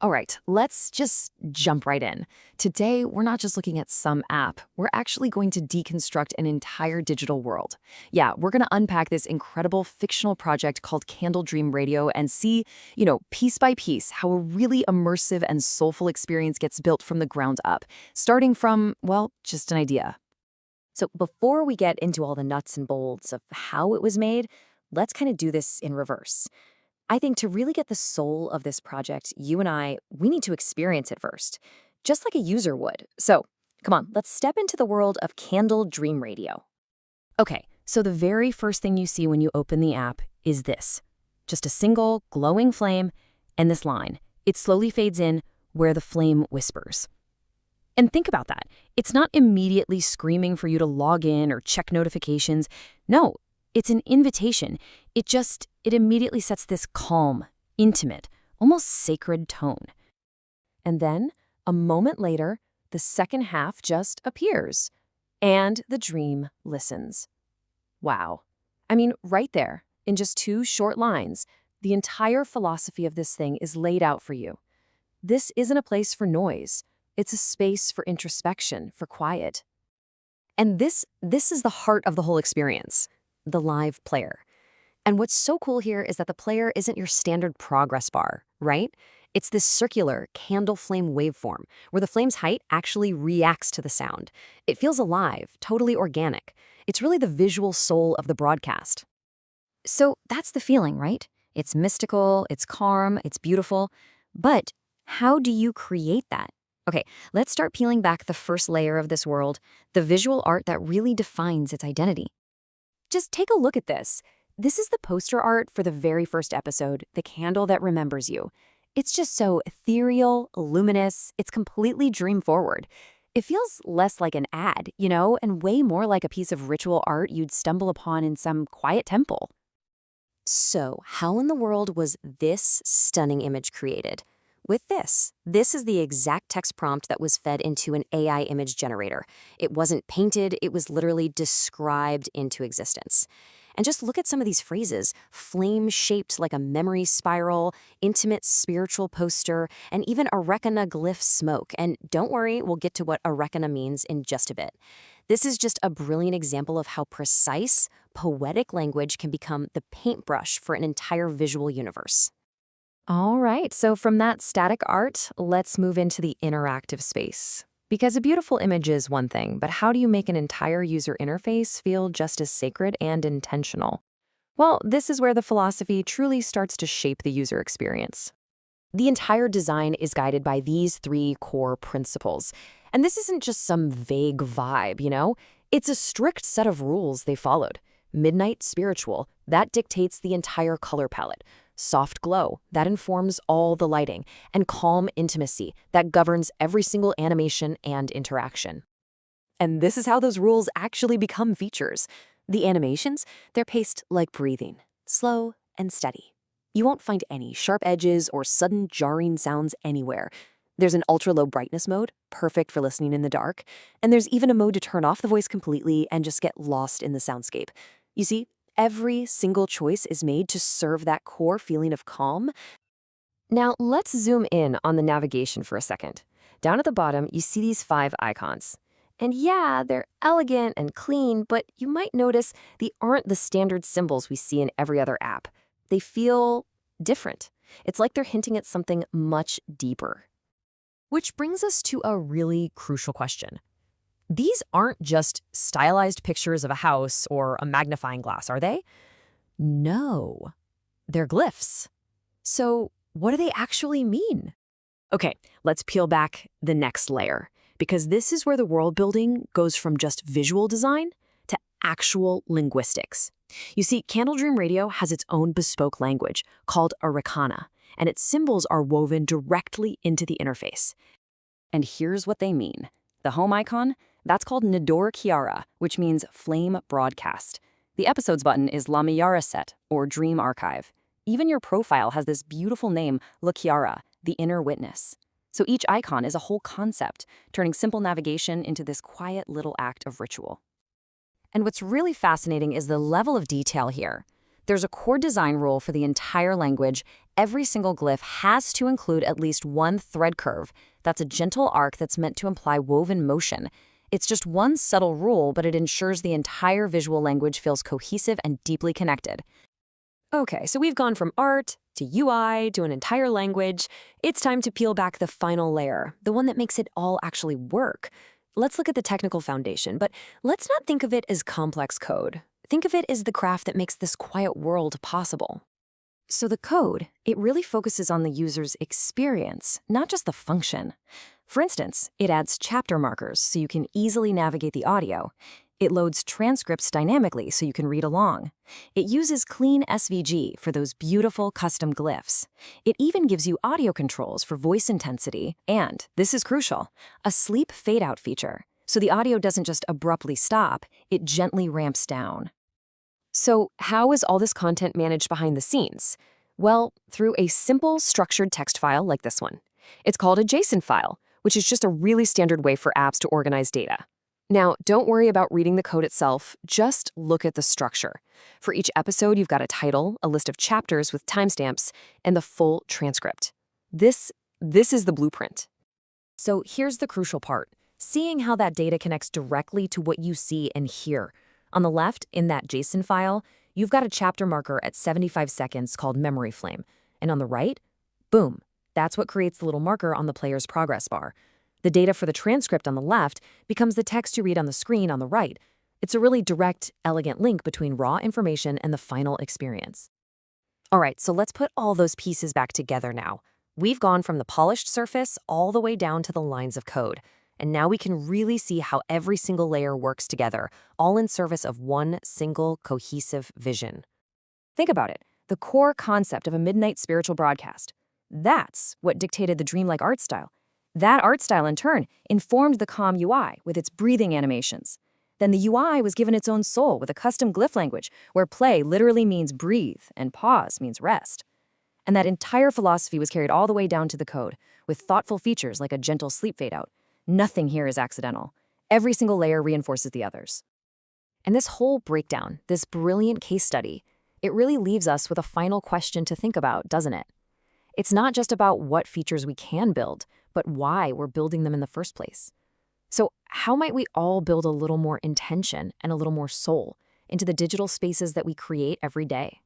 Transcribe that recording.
All right, let's just jump right in. Today, we're not just looking at some app, we're actually going to deconstruct an entire digital world. Yeah, we're going to unpack this incredible fictional project called Candle Dream Radio and see, piece by piece, how a really immersive and soulful experience gets built from the ground up, starting from, well, just an idea. So before we get into all the nuts and bolts of how it was made, let's kind of do this in reverse. I think to really get the soul of this project, you and we need to experience it first, just like a user would. So come on, let's step into the world of Candle Dream Radio. Okay, so the very first thing you see when you open the app is this. Just a single glowing flame and this line. It slowly fades in where the flame whispers. And think about that. It's not immediately screaming for you to log in or check notifications. No, it's an invitation. It immediately sets this calm, intimate, almost sacred tone. And then, a moment later, the second half just appears. And the dream listens. Wow. I mean, right there, in just 2 short lines, the entire philosophy of this thing is laid out for you. This isn't a place for noise. It's a space for introspection, for quiet. And this is the heart of the whole experience, the live player. And what's so cool here is that the player isn't your standard progress bar, right? It's this circular candle flame waveform where the flame's height actually reacts to the sound. It feels alive, totally organic. It's really the visual soul of the broadcast. So that's the feeling, right? It's mystical, it's calm, it's beautiful. But how do you create that? Okay, let's start peeling back the first layer of this world, the visual art that really defines its identity. Just take a look at this. This is the poster art for the very first episode, The Candle That Remembers You. It's just so ethereal, luminous, it's completely dream-forward. It feels less like an ad, and way more like a piece of ritual art you'd stumble upon in some quiet temple. So, how in the world was this stunning image created? With this is the exact text prompt that was fed into an AI image generator. It wasn't painted, it was literally described into existence. And just look at some of these phrases: flame-shaped like a memory spiral, intimate spiritual poster, and even Arreqqana glyph smoke. And don't worry, we'll get to what Arreqqana means in just a bit. This is just a brilliant example of how precise, poetic language can become the paintbrush for an entire visual universe. All right, so from that static art, let's move into the interactive space. Because a beautiful image is one thing, but how do you make an entire user interface feel just as sacred and intentional? Well, this is where the philosophy truly starts to shape the user experience. The entire design is guided by these 3 core principles. And this isn't just some vague vibe, It's a strict set of rules they followed. Midnight spiritual, that dictates the entire color palette. Soft glow, that informs all the lighting, and calm intimacy, that governs every single animation and interaction. And this is how those rules actually become features. The animations, they're paced like breathing, slow and steady. You won't find any sharp edges or sudden jarring sounds anywhere. There's an ultra-low brightness mode, perfect for listening in the dark, and there's even a mode to turn off the voice completely and just get lost in the soundscape. You see, every single choice is made to serve that core feeling of calm. Now, let's zoom in on the navigation for a second. Down at the bottom, you see these 5 icons. And yeah, they're elegant and clean, but you might notice they aren't the standard symbols we see in every other app. They feel different. It's like they're hinting at something much deeper. Which brings us to a really crucial question. These aren't just stylized pictures of a house or a magnifying glass, are they? No, they're glyphs. So what do they actually mean? Okay, let's peel back the next layer, because this is where the world building goes from just visual design to actual linguistics. You see, Candle Dream Radio has its own bespoke language called Arreqqana, and its symbols are woven directly into the interface. And here's what they mean. The home icon, that's called Nador Kiara, which means flame broadcast. The episodes button is La Miara Set, or Dream Archive. Even your profile has this beautiful name, La Kiara, the inner witness. So each icon is a whole concept, turning simple navigation into this quiet little act of ritual. And what's really fascinating is the level of detail here. There's a core design rule for the entire language. Every single glyph has to include at least one thread curve. That's a gentle arc that's meant to imply woven motion. It's just one subtle rule, but it ensures the entire visual language feels cohesive and deeply connected. Okay, so we've gone from art to UI to an entire language. It's time to peel back the final layer, the one that makes it all actually work. Let's look at the technical foundation, but let's not think of it as complex code. Think of it as the craft that makes this quiet world possible. So the code, it really focuses on the user's experience, not just the function. For instance, it adds chapter markers so you can easily navigate the audio. It loads transcripts dynamically so you can read along. It uses clean SVG for those beautiful custom glyphs. It even gives you audio controls for voice intensity and, this is crucial, a sleep fade-out feature. So the audio doesn't just abruptly stop, it gently ramps down. So how is all this content managed behind the scenes? Well, through a simple structured text file like this one. It's called a JSON file, which is just a really standard way for apps to organize data. Now, don't worry about reading the code itself, just look at the structure. For each episode, you've got a title, a list of chapters with timestamps, and the full transcript. This is the blueprint. So here's the crucial part, seeing how that data connects directly to what you see and hear. On the left, in that JSON file, you've got a chapter marker at 75 seconds called memory flame. And on the right, boom, that's what creates the little marker on the player's progress bar. The data for the transcript on the left becomes the text you read on the screen on the right. It's a really direct, elegant link between raw information and the final experience. All right, so let's put all those pieces back together now. We've gone from the polished surface all the way down to the lines of code. And now we can really see how every single layer works together, all in service of one single cohesive vision. Think about it, the core concept of a midnight spiritual broadcast. That's what dictated the dreamlike art style. That art style, in turn, informed the calm UI with its breathing animations. Then the UI was given its own soul with a custom glyph language, where play literally means breathe and pause means rest. And that entire philosophy was carried all the way down to the code, with thoughtful features like a gentle sleep fade-out. Nothing here is accidental. Every single layer reinforces the others. And this whole breakdown, this brilliant case study, it really leaves us with a final question to think about, doesn't it? It's not just about what features we can build, but why we're building them in the first place. So how might we all build a little more intention and a little more soul into the digital spaces that we create every day?